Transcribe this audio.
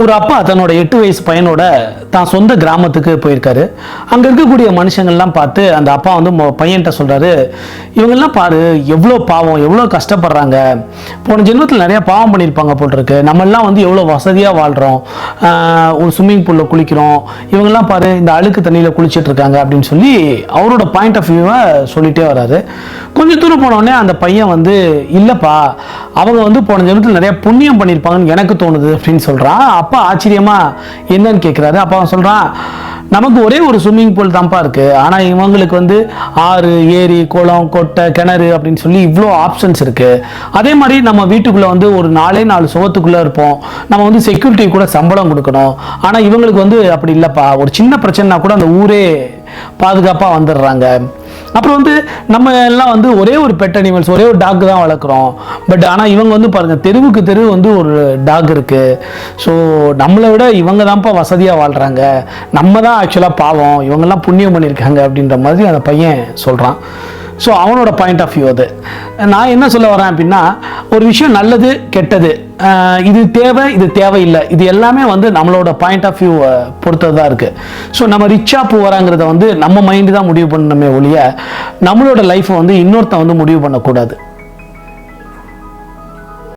ஒரு அப்பா தன்னோட 8 வயசு பையனோட தான் சொந்த கிராமத்துக்கு போயிருக்காரு. அங்கே இருக்கக்கூடிய மனுஷங்கள்லாம் பார்த்து அந்த அப்பா வந்து பையன்கிட்ட சொல்கிறாரு, இவங்கெல்லாம் பாரு எவ்வளோ பாவம், எவ்வளோ கஷ்டப்படுறாங்க, போன ஜென்மத்தில் நிறையா பாவம் பண்ணியிருப்பாங்க போட்டிருக்கு, நம்மெல்லாம் வந்து எவ்வளோ வசதியாக வாழ்கிறோம், ஒரு ஸ்விம்மிங் பூலில் குளிக்கிறோம், இவங்கெல்லாம் பாரு இந்த அழுக்கு தண்ணியில் குளிச்சுட்டு இருக்காங்க அப்படின்னு சொல்லி அவரோட பாயிண்ட் ஆஃப் வியூவை சொல்லிகிட்டே வராரு. கொஞ்சம் தூரம் போனோடனே அந்த பையன் வந்து இல்லைப்பா, அவங்க வந்து போன ஜென்மத்தில் நிறைய புண்ணியம் பண்ணியிருப்பாங்கன்னு எனக்கு தோணுது அப்படின்னு சொல்கிறான். அப்பா ஆச்சரியமா என்னன்னு கேட்குறாரு. அப்பா அவன் சொல்கிறான், நமக்கு ஒரே ஒரு ஸ்விம்மிங் பூல் தான்ப்பா இருக்குது, ஆனால் இவங்களுக்கு வந்து ஆறு, ஏரி, குளம், கொட்டை, கிணறு அப்படின்னு சொல்லி இவ்வளோ ஆப்ஷன்ஸ் இருக்குது. அதே மாதிரி நம்ம வீட்டுக்குள்ளே வந்து ஒரு 4 சுவத்துக்குள்ளே இருப்போம், நம்ம வந்து செக்யூரிட்டி கூட சம்பளம் கொடுக்கணும். ஆனால் இவங்களுக்கு வந்து அப்படி இல்லைப்பா, ஒரு சின்ன பிரச்சனைனா கூட அந்த ஊரே பாதுகாப்பாக வந்துடுறாங்க. அப்புறம் வந்து நம்ம எல்லாம் வந்து ஒரே ஒரு பெட் அனிமல்ஸ், ஒரே ஒரு டாக் தான் வளர்க்குறோம். பட் ஆனால் இவங்க வந்து பாருங்கள், தெருவுக்கு தெரு வந்து ஒரு டாக் இருக்குது. ஸோ நம்மளை விட இவங்க தான்ப்பா வசதியாக வாழ்கிறாங்க, நம்ம தான் ஆக்சுவலாக பாவம், இவங்கெல்லாம் புண்ணியம் பண்ணியிருக்காங்க அப்படின்ற மாதிரி அந்த பையன் சொல்கிறான். ஸோ அவனோட பாயிண்ட் ஆஃப் வியூ அது. நான் என்ன சொல்ல வரேன் அப்படின்னா, ஒரு விஷயம் நல்லது கெட்டது, இது தேவை இது தேவையில்லை, இது எல்லாமே வந்து நம்மளோட பாயிண்ட் ஆஃப் வியூ பொறுத்தது தான் இருக்குது. ஸோ நம்ம ரிச்சாக போகிறாங்கிறத வந்து நம்ம மைண்டு தான் முடிவு பண்ணணுமே ஒழிய நம்மளோட லைஃப்பை வந்து இன்னொருத்தன் வந்து முடிவு பண்ணக்கூடாது.